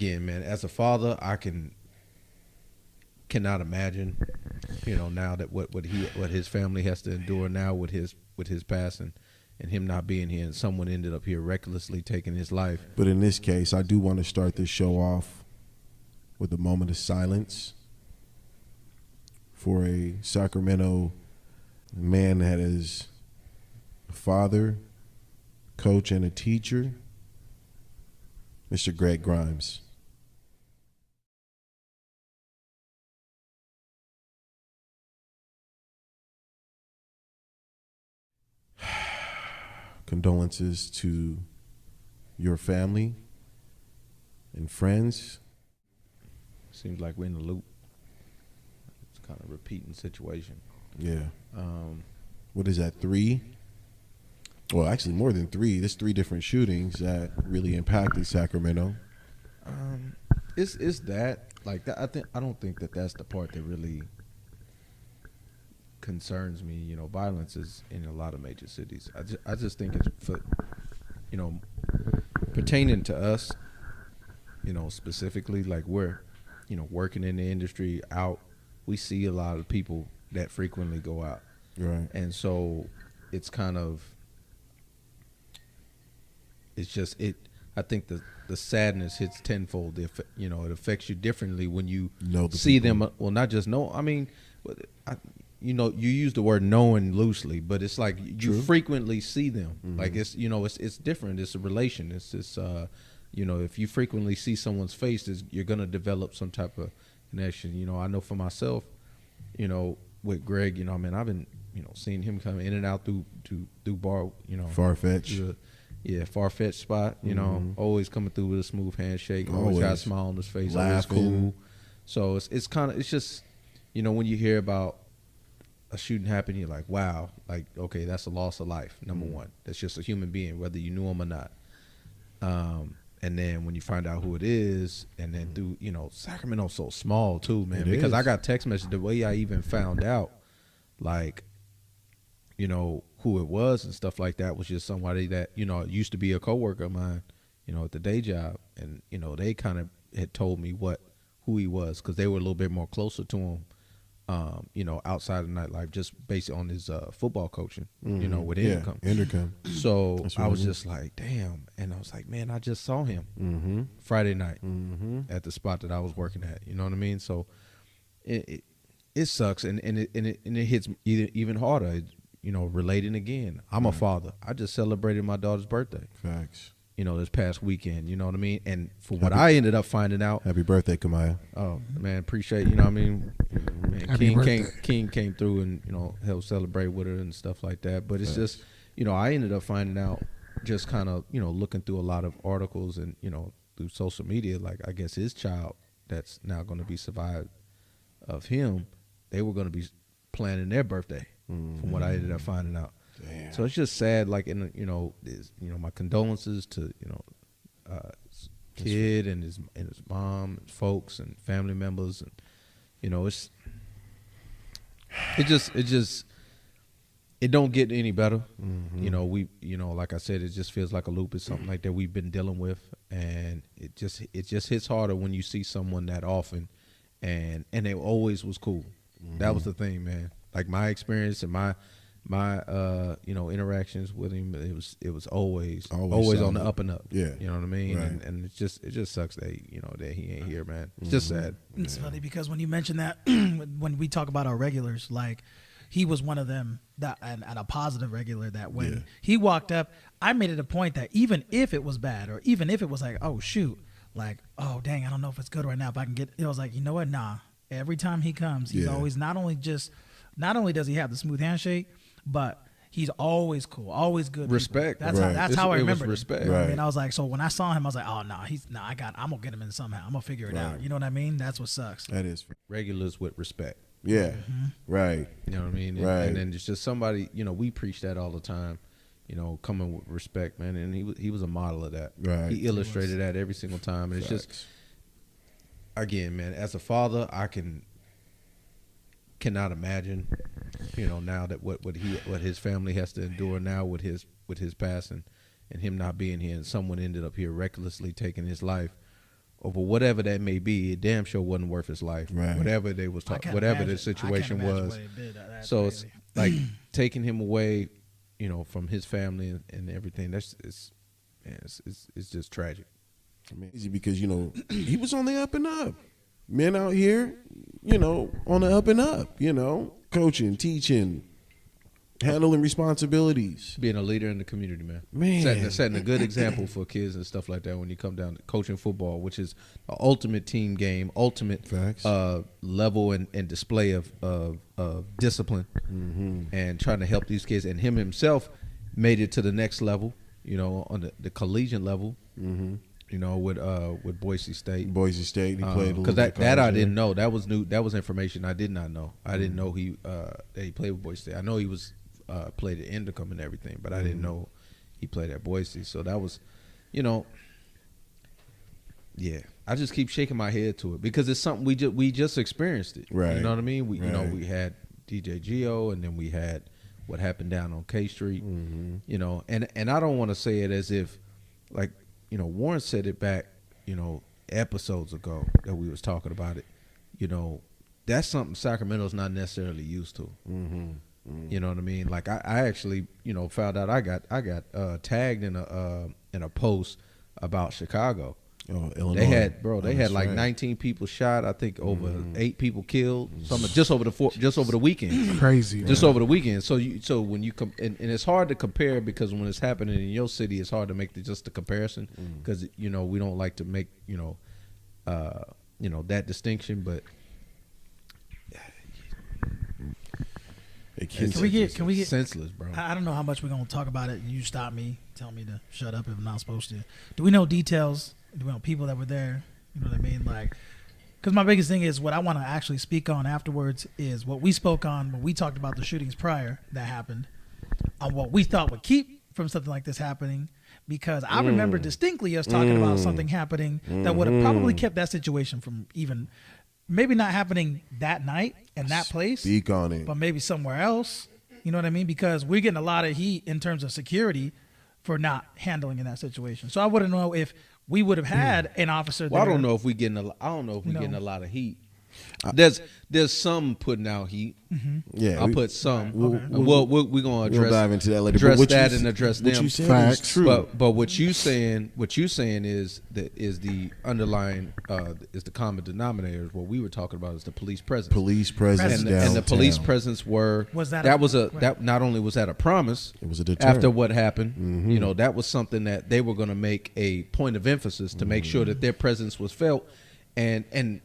Again, man, as a father, cannot imagine, now that what his family has to endure now with his passing, and him not being here, and someone ended up here recklessly taking his life. But in this case, I do want to start this show off with a moment of silence for a Sacramento man that is a father, coach, and a teacher, Mr. Greg Grimes. Condolences to your family and friends. Seems like we're in a loop. It's kind of a repeating situation. Yeah. What is that, 3? Well, actually more than 3. There's 3 different shootings that really impacted Sacramento. It's that, like, that. I don't think that that's the part that really concerns me. Violence is in a lot of major cities. I just think it's for, pertaining to us, specifically, like, we're, working in the industry out, we see a lot of people that frequently go out. Right. And so it's kind of, it's just, I think the sadness hits tenfold. It affects you differently when you see them. Well, not just know, I mean, you use the word knowing loosely, but it's like you frequently see them. Mm-hmm. Like it's different. It's a relation. It's this, if you frequently see someone's face, you're going to develop some type of connection. I know for myself, with Greg, I've been, seeing him come in and out through bar, Far-fetched. Far-fetched spot, always coming through with a smooth handshake, always got a smile on his face, laughing. Always cool. So it's just, when you hear about a shooting happen, you're like, wow, like, okay, that's a loss of life, number one. That's just a human being, whether you knew him or not. And then when you find out who it is, and then through, Sacramento's so small too, man, because I got text message, the way I even found out, like, who it was and stuff like that was just somebody that, used to be a coworker of mine, at the day job. And, they kind of had told me who he was, because they were a little bit more closer to him, outside of nightlife, just based on his football coaching, with Intercom. So I was just like, damn. And I was like, man, I just saw him Friday night at the spot that I was working at. You know what I mean? So it sucks, and it hits even harder. Relating again. I'm a father. I just celebrated my daughter's birthday. Facts. This past weekend. You know what I mean? And for what I ended up finding out. Happy birthday, Kamaya. Oh, man, appreciate, what I mean? Man, King came through and, helped celebrate with her and stuff like that. But it's just, I ended up finding out just kind of, looking through a lot of articles and, through social media, like, I guess his child that's now going to be survived of him, they were going to be planning their birthday from what I ended up finding out. Damn. So it's just sad, like, my condolences to, his kid and his mom, and folks and family members, and it don't get any better. Like I said, it just feels like a loop. It's something like that we've been dealing with, and it just hits harder when you see someone that often, and it always was cool. That was the thing, man. Like, my experience and my interactions with him, it was always on the up and up. Yeah. You know what I mean? Right. And it just sucks that that he ain't here, man. It's just sad. It's funny because when you mention that, when we talk about our regulars, like, he was one of them that, and a positive regular, that when he walked up, I made it a point that even if it was bad, or even if it was like, oh shoot, like, oh dang, I don't know if it's good right now, if I can get it, was like, you know what, nah. Every time he comes, he's always not only does he have the smooth handshake, but he's always cool, always good. Respect. That's how I remember it. Respect. Right. And I was like, so when I saw him, I was like, oh no, I'm gonna get him in somehow. I'm gonna figure it out. You know what I mean? That's what sucks. That is regulars with respect. Yeah. Right. You know what I mean? Right. And then it's just somebody, we preach that all the time. Coming with respect, man. And he was a model of that. Right. He illustrated that every single time. And it's just, again, man, as a father, I cannot imagine, now that what his family has to endure now with his passing, and him not being here, and someone ended up here recklessly taking his life. over whatever that may be, it damn sure wasn't worth his life. Right. Whatever they was talking, whatever the situation was. So it's like taking him away, from his family and everything. It's just tragic. I mean, easy because he was on the up and up. Men out here, on the up and up. Coaching, teaching, handling responsibilities, being a leader in the community, setting a good example for kids and stuff like that when you come down to coaching football, which is an ultimate team game, ultimate level and display of discipline, and trying to help these kids. And him himself made it to the next level, on the collegiate level, with Boise State. He played a little because bit that I didn't know. That was new. That was information I did not know. I didn't know that he played with Boise State. I know he was played at Indicum and everything, but I didn't know he played at Boise. So that was, I just keep shaking my head to it because it's something we just experienced it. Right. You know what I mean? We had DJ Geo, and then we had what happened down on K Street. And I don't want to say it as if like. Warren said it back, episodes ago that we was talking about it. That's something Sacramento's not necessarily used to. You know what I mean? Like I actually, found out I got tagged in a post about Chicago. Oh, Illinois. They had like 19 people shot. I think over 8 people killed. Just over the weekend. Crazy. Just over the weekend. So when you and it's hard to compare because when it's happening in your city, it's hard to make just the comparison because we don't like to make that distinction. But can we get senseless, bro? I don't know how much we're gonna talk about it. You stop me, tell me to shut up if I'm not supposed to. Do we know details? Do we know people that were there? You know what I mean? Like, because my biggest thing is what I want to actually speak on afterwards is what we spoke on when we talked about the shootings prior that happened, on what we thought would keep from something like this happening. Because I remember distinctly us talking about something happening that would have probably kept that situation from even maybe not happening that night and that place. Speak on it. But maybe somewhere else. You know what I mean? Because we're getting a lot of heat in terms of security for not handling in that situation. So I wouldn't know if we would have had an officer there. Well, I don't know if we're getting a lot of heat. There's some putting out heat. Yeah, I'll put some. Okay. We're gonna address dive into that later. Address that and address them. What you said is true. But what you saying is the underlying is the common denominator. What we were talking about is the police presence. Police presence and the police presence that not only was that a promise. It was a deterrent. After what happened. That was something that they were going to make a point of emphasis to make sure that their presence was felt, and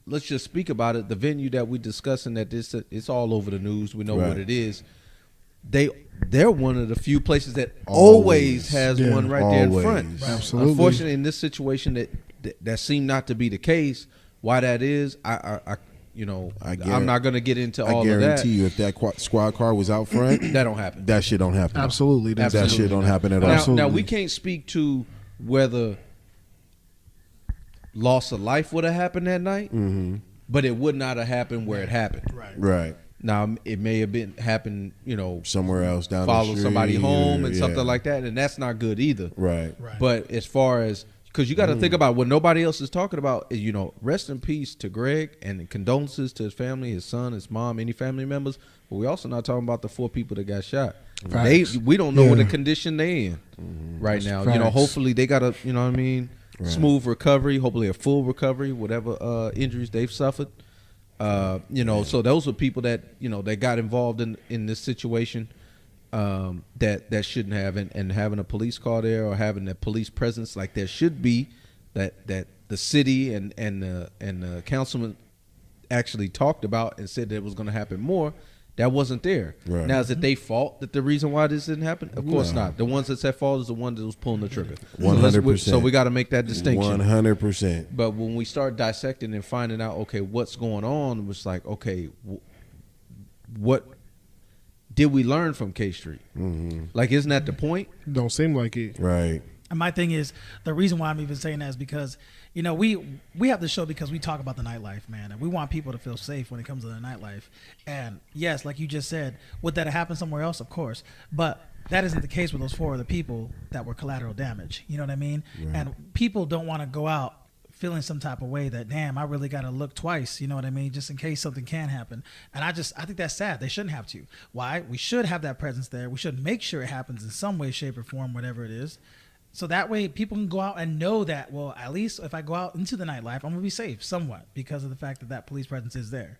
let's just speak about it. The venue that we're discussing, it's all over the news. We know what it is. They're one of the few places that always has one right there in front. Absolutely. Unfortunately, in this situation, that seemed not to be the case. Why that is, I'm not going to get into all of that. I guarantee you, if that squad car was out front, that don't happen. That shit don't happen. Absolutely. That shit don't happen at all. Now we can't speak to whether loss of life would have happened that night, but it would not have happened where it happened. Right. Now it may have happened, somewhere else down the follow street, somebody home and something like that, and that's not good either. Right. But as far as because you got to think about what nobody else is talking about is rest in peace to Greg and condolences to his family, his son, his mom, any family members. But we also not talking about the 4 people that got shot. We don't know what the condition they in right now. Facts. Hopefully they got a smooth recovery, hopefully a full recovery, whatever injuries they've suffered. So those are people that that got involved in this situation that shouldn't have, and having a police car there or having a police presence like there should be, that the city and the councilman actually talked about and said that it was going to happen more. That wasn't there. Right. Now, is it their fault that the reason why this didn't happen? Of course not. The ones that's at fault is the one that was pulling the trigger. 100%. So we got to make that distinction. 100%. But when we start dissecting and finding out, okay, what's going on, it was like, okay, what did we learn from K Street? Like, isn't that the point? Don't seem like it. Right. And my thing is, the reason why I'm even saying that is because, we have this show because we talk about the nightlife, man. And we want people to feel safe when it comes to the nightlife. And yes, like you just said, would that have happened somewhere else? Of course. But that isn't the case with those 4 other people that were collateral damage. You know what I mean? Right. And people don't want to go out feeling some type of way that, damn, I really got to look twice, you know what I mean, just in case something can happen. And I think that's sad. They shouldn't have to. Why? We should have that presence there. We should make sure it happens in some way, shape, or form, whatever it is. So that way people can go out and know that, well, at least if I go out into the nightlife, I'm going to be safe somewhat because of the fact that police presence is there.